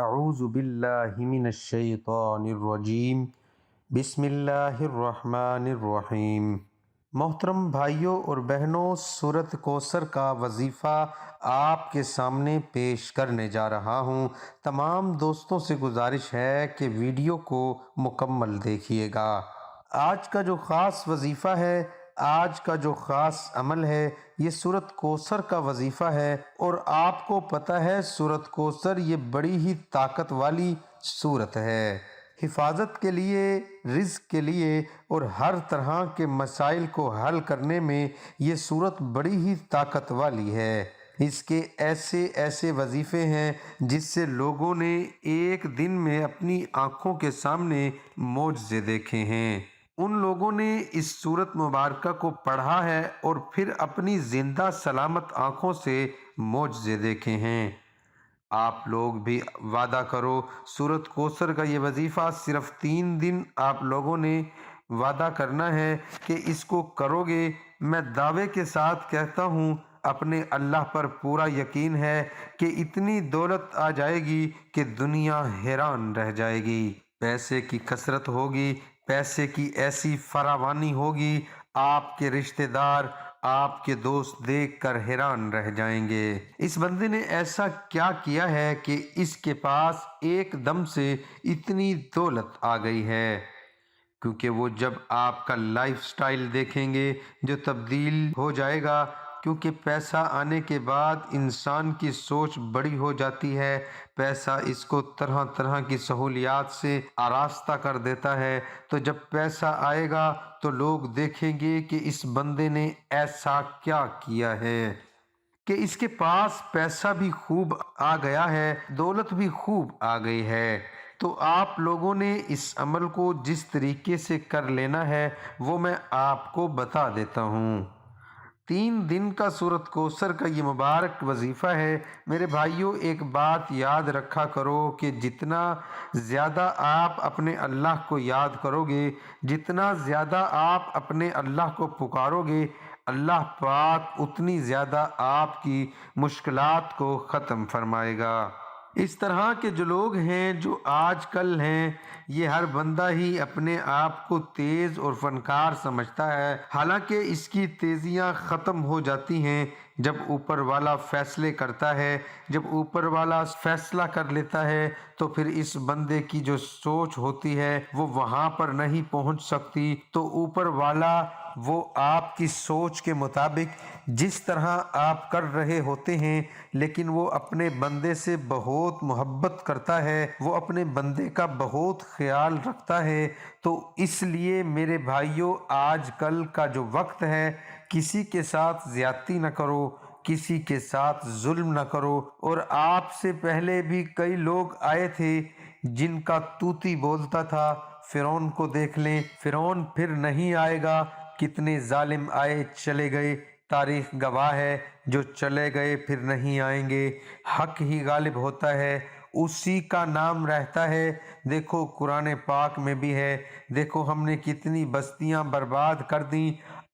اعوذ باللہ من الشیطان الرجیم بسم اللہ الرحمن الرحیم۔ محترم بھائیوں اور بہنوں، سورۃ کوثر کا وظیفہ آپ کے سامنے پیش کرنے جا رہا ہوں۔ تمام دوستوں سے گزارش ہے کہ ویڈیو کو مکمل دیکھیے گا۔ آج کا جو خاص وظیفہ ہے، آج کا جو خاص عمل ہے، یہ سورۃ کوثر کا وظیفہ ہے۔ اور آپ کو پتہ ہے سورۃ کوثر یہ بڑی ہی طاقت والی سورت ہے۔ حفاظت کے لیے، رزق کے لیے اور ہر طرح کے مسائل کو حل کرنے میں یہ سورت بڑی ہی طاقت والی ہے۔ اس کے ایسے ایسے وظیفے ہیں جس سے لوگوں نے ایک دن میں اپنی آنکھوں کے سامنے معجزے دیکھے ہیں۔ ان لوگوں نے اس سورت مبارکہ کو پڑھا ہے اور پھر اپنی زندہ سلامت آنکھوں سے معجزے دیکھے ہیں۔ آپ لوگ بھی وعدہ کرو، سورت کوثر کا یہ وظیفہ صرف 3 دن آپ لوگوں نے وعدہ کرنا ہے کہ اس کو کرو گے۔ میں دعوے کے ساتھ کہتا ہوں، اپنے اللہ پر پورا یقین ہے کہ اتنی دولت آ جائے گی کہ دنیا حیران رہ جائے گی۔ پیسے کی کثرت ہوگی، پیسے کی ایسی فراوانی ہوگی، آپ کے رشتہ دار، آپ کے دوست دیکھ کر حیران رہ جائیں گے۔ اس بندے نے ایسا کیا کیا ہے کہ اس کے پاس ایک دم سے اتنی دولت آ گئی ہے؟ کیونکہ وہ جب آپ کا لائف سٹائل دیکھیں گے جو تبدیل ہو جائے گا، کیونکہ پیسہ آنے کے بعد انسان کی سوچ بڑی ہو جاتی ہے۔ پیسہ اس کو طرح طرح کی سہولیات سے آراستہ کر دیتا ہے۔ تو جب پیسہ آئے گا تو لوگ دیکھیں گے کہ اس بندے نے ایسا کیا کیا ہے کہ اس کے پاس پیسہ بھی خوب آ گیا ہے، دولت بھی خوب آ گئی ہے۔ تو آپ لوگوں نے اس عمل کو جس طریقے سے کر لینا ہے وہ میں آپ کو بتا دیتا ہوں۔ 3 دن کا سورۃ کوثر کا یہ مبارک وظیفہ ہے۔ میرے بھائیوں، ایک بات یاد رکھا کرو کہ جتنا زیادہ آپ اپنے اللہ کو یاد کرو گے، جتنا زیادہ آپ اپنے اللہ کو پکارو گے، اللہ پاک اتنی زیادہ آپ کی مشکلات کو ختم فرمائے گا۔ اس طرح کے جو لوگ ہیں، جو آج کل ہیں، یہ ہر بندہ ہی اپنے آپ کو تیز اور فنکار سمجھتا ہے، حالانکہ اس کی تیزیاں ختم ہو جاتی ہیں جب اوپر والا فیصلے کرتا ہے۔ جب اوپر والا فیصلہ کر لیتا ہے تو پھر اس بندے کی جو سوچ ہوتی ہے وہ وہاں پر نہیں پہنچ سکتی۔ تو اوپر والا وہ آپ کی سوچ کے مطابق جس طرح آپ کر رہے ہوتے ہیں، لیکن وہ اپنے بندے سے بہت محبت کرتا ہے، وہ اپنے بندے کا بہت خیال رکھتا ہے۔ تو اس لیے میرے بھائیوں، آج کل کا جو وقت ہے، کسی کے ساتھ زیادتی نہ کرو، کسی کے ساتھ ظلم نہ کرو۔ اور آپ سے پہلے بھی کئی لوگ آئے تھے جن کا طوطی بولتا تھا۔ فرعون کو دیکھ لیں، فرعون پھر نہیں آئے گا۔ کتنے ظالم آئے چلے گئے، تاریخ گواہ ہے، جو چلے گئے پھر نہیں آئیں گے۔ حق ہی غالب ہوتا ہے، اسی کا نام رہتا ہے۔ دیکھو قرآن پاک میں بھی ہے، دیکھو ہم نے کتنی بستیاں برباد کر دیں،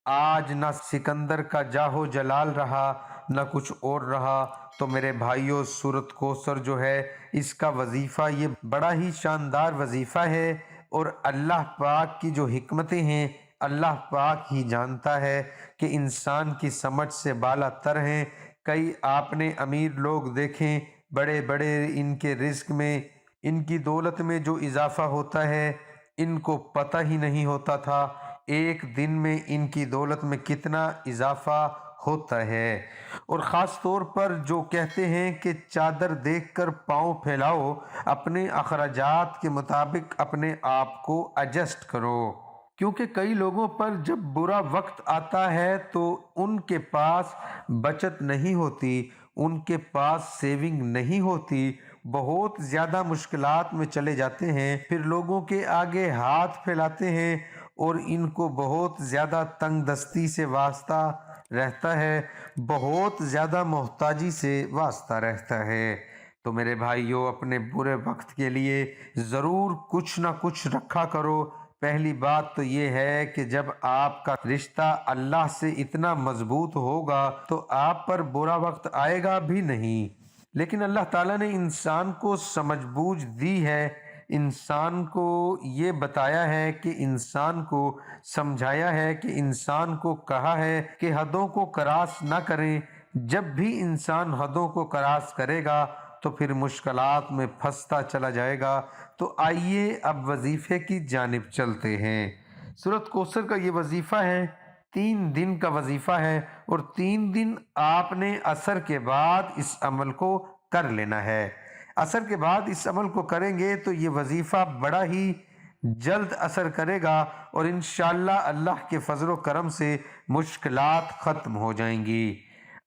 آج نہ سکندر کا جاہ و جلال رہا نہ کچھ اور رہا۔ تو میرے بھائیوں، سورۃ کوثر جو ہے، اس کا وظیفہ یہ بڑا ہی شاندار وظیفہ ہے، اور اللہ پاک کی جو حکمتیں ہیں اللہ پاک ہی جانتا ہے کہ انسان کی سمجھ سے بالا تر ہیں۔ کئی آپ نے امیر لوگ دیکھیں، بڑے بڑے، ان کے رزق میں، ان کی دولت میں جو اضافہ ہوتا ہے ان کو پتہ ہی نہیں ہوتا تھا، ایک دن میں ان کی دولت میں کتنا اضافہ ہوتا ہے۔ اور خاص طور پر جو کہتے ہیں کہ چادر دیکھ کر پاؤں پھیلاؤ، اپنے اخراجات کے مطابق اپنے آپ کو ایڈجسٹ کرو، کیونکہ کئی لوگوں پر جب برا وقت آتا ہے تو ان کے پاس بچت نہیں ہوتی، ان کے پاس سیونگ نہیں ہوتی، بہت زیادہ مشکلات میں چلے جاتے ہیں، پھر لوگوں کے آگے ہاتھ پھیلاتے ہیں اور ان کو بہت زیادہ تنگ دستی سے واسطہ رہتا ہے، بہت زیادہ محتاجی سے واسطہ رہتا ہے۔ تو میرے بھائیوں، اپنے برے وقت کے لیے ضرور کچھ نہ کچھ رکھا کرو۔ پہلی بات تو یہ ہے کہ جب آپ کا رشتہ اللہ سے اتنا مضبوط ہوگا تو آپ پر برا وقت آئے گا بھی نہیں۔ لیکن اللہ تعالیٰ نے انسان کو سمجھ بوجھ دی ہے، انسان کو یہ بتایا ہے کہ انسان کو سمجھایا ہے کہ انسان کو کہا ہے کہ حدوں کو کراس نہ کریں۔ جب بھی انسان حدوں کو کراس کرے گا تو پھر مشکلات میں پھنستا چلا جائے گا۔ تو آئیے اب وظیفے کی جانب چلتے ہیں۔ سورۃ کوثر کا یہ وظیفہ ہے، 3 دن کا وظیفہ ہے، اور 3 دن آپ نے عصر کے بعد اس عمل کو کر لینا ہے۔ عصر کے بعد اس عمل کو کریں گے تو یہ وظیفہ بڑا ہی جلد اثر کرے گا، اور انشاءاللہ اللہ کے فضل و کرم سے مشکلات ختم ہو جائیں گی۔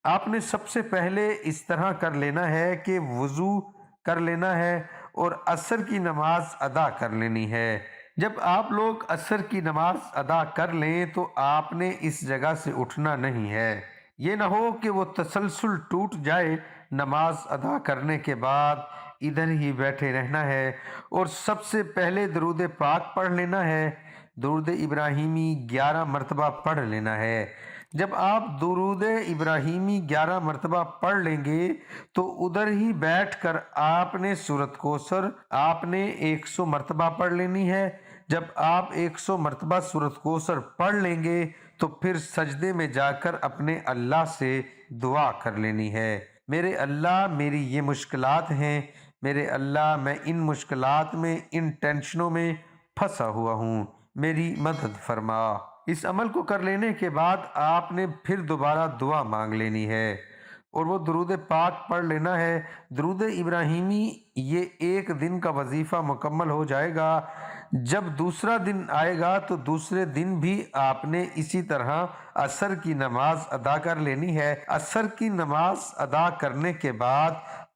آپ نے سب سے پہلے اس طرح کر لینا ہے کہ وضو کر لینا ہے اور عصر کی نماز ادا کر لینی ہے۔ جب آپ لوگ عصر کی نماز ادا کر لیں تو آپ نے اس جگہ سے اٹھنا نہیں ہے۔ یہ نہ ہو کہ وہ تسلسل ٹوٹ جائے، نماز ادا کرنے کے بعد ادھر ہی بیٹھے رہنا ہے، اور سب سے پہلے درود پاک پڑھ لینا ہے۔ درود ابراہیمی 11 مرتبہ پڑھ لینا ہے۔ جب آپ درود ابراہیمی 11 مرتبہ پڑھ لیں گے تو ادھر ہی بیٹھ کر آپ نے سورۃ کوثر آپ نے 100 مرتبہ پڑھ لینی ہے۔ جب آپ 100 مرتبہ سورۃ کوثر پڑھ لیں گے تو پھر سجدے میں جا کر اپنے اللہ سے دعا کر لینی ہے، میرے اللہ میری یہ مشکلات ہیں، میرے اللہ میں ان مشکلات میں، ان ٹینشنوں میں پھنسا ہوا ہوں، میری مدد فرما۔ اس عمل کو کر لینے کے بعد آپ نے پھر دوبارہ دعا مانگ لینی ہے اور وہ درود پاک پڑھ لینا ہے۔ درود ابراہیمی یہ 1 دن کا وظیفہ مکمل ہو جائے گا۔ جب دوسرا دن آئے گا تو دوسرے دن بھی آپ نے اسی طرح عصر کی نماز ادا کر لینی ہے۔ عصر کی نماز ادا کرنے کے بعد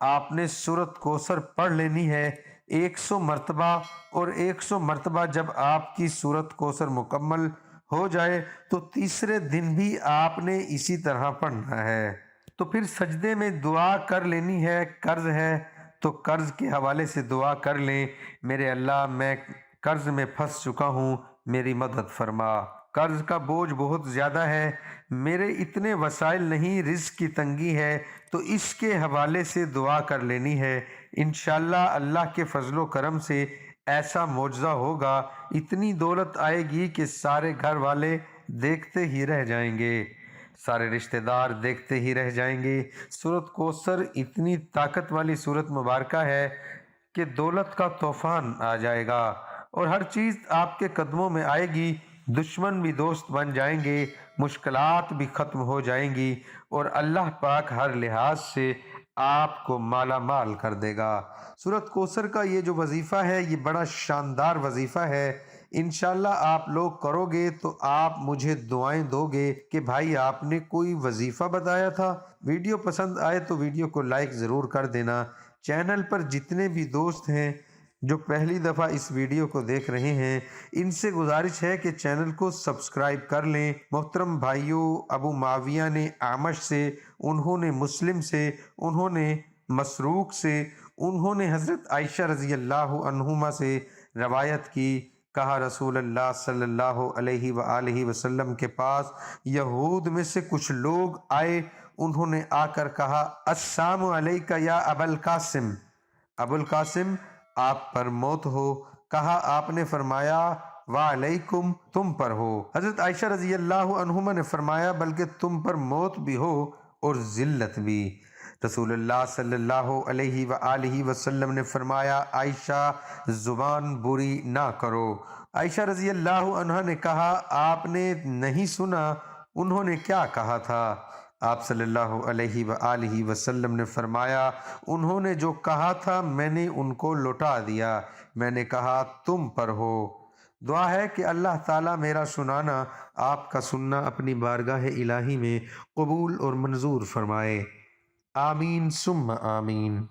آپ نے سورۃ کوثر پڑھ لینی ہے 100 مرتبہ، اور 100 مرتبہ جب آپ کی سورۃ کوثر مکمل ہو جائے تو تیسرے دن بھی آپ نے اسی طرح پڑھنا ہے۔ تو پھر سجدے میں دعا کر لینی ہے۔ قرض ہے تو قرض کے حوالے سے دعا کر لیں، میرے اللہ میں قرض میں پھنس چکا ہوں، میری مدد فرما، قرض کا بوجھ بہت زیادہ ہے، میرے اتنے وسائل نہیں، رزق کی تنگی ہے، تو اس کے حوالے سے دعا کر لینی ہے۔ انشاءاللہ اللہ کے فضل و کرم سے ایسا معجزہ ہوگا، اتنی دولت آئے گی کہ سارے گھر والے دیکھتے ہی رہ جائیں گے، سارے رشتہ دار دیکھتے ہی رہ جائیں گے۔ سورۃ کوثر اتنی طاقت والی سورۃ مبارکہ ہے کہ دولت کا طوفان آ جائے گا، اور ہر چیز آپ کے قدموں میں آئے گی، دشمن بھی دوست بن جائیں گے، مشکلات بھی ختم ہو جائیں گی، اور اللہ پاک ہر لحاظ سے آپ کو مالا مال کر دے گا۔ سورۃ کوثر کا یہ جو وظیفہ ہے یہ بڑا شاندار وظیفہ ہے۔ انشاءاللہ آپ لوگ کرو گے تو آپ مجھے دعائیں دو گے کہ بھائی آپ نے کوئی وظیفہ بتایا تھا۔ ویڈیو پسند آئے تو ویڈیو کو لائک ضرور کر دینا۔ چینل پر جتنے بھی دوست ہیں جو پہلی دفعہ اس ویڈیو کو دیکھ رہے ہیں، ان سے گزارش ہے کہ چینل کو سبسکرائب کر لیں۔ محترم بھائیوں، ابو معاویہ نے اعمش سے، انہوں نے مسلم سے، انہوں نے مسروق سے، انہوں نے حضرت عائشہ رضی اللہ عنہما سے روایت کی، کہا رسول اللہ صلی اللہ علیہ وآلہ وسلم کے پاس یہود میں سے کچھ لوگ آئے، انہوں نے آ کر کہا السلام علیک یا ابا القاسم، ابو القاسم آپ پر موت ہو۔ کہا آپ نے فرمایا وعلیکم، تم پر ہو۔ حضرت عائشہ رضی اللہ عنہما نے فرمایا بلکہ تم پر موت بھی ہو اور ذلت بھی۔ رسول اللہ صلی اللہ علیہ وآلہ وسلم نے فرمایا عائشہ زبان بری نہ کرو۔ عائشہ رضی اللہ عنہا نے کہا آپ نے نہیں سنا انہوں نے کیا کہا تھا؟ آپ صلی اللہ علیہ وآلہ وسلم نے فرمایا انہوں نے جو کہا تھا میں نے ان کو لوٹا دیا، میں نے کہا تم پر ہو۔ دعا ہے کہ اللہ تعالیٰ میرا سنانا، آپ کا سننا اپنی بارگاہ الہی میں قبول اور منظور فرمائے، آمین ثم آمین۔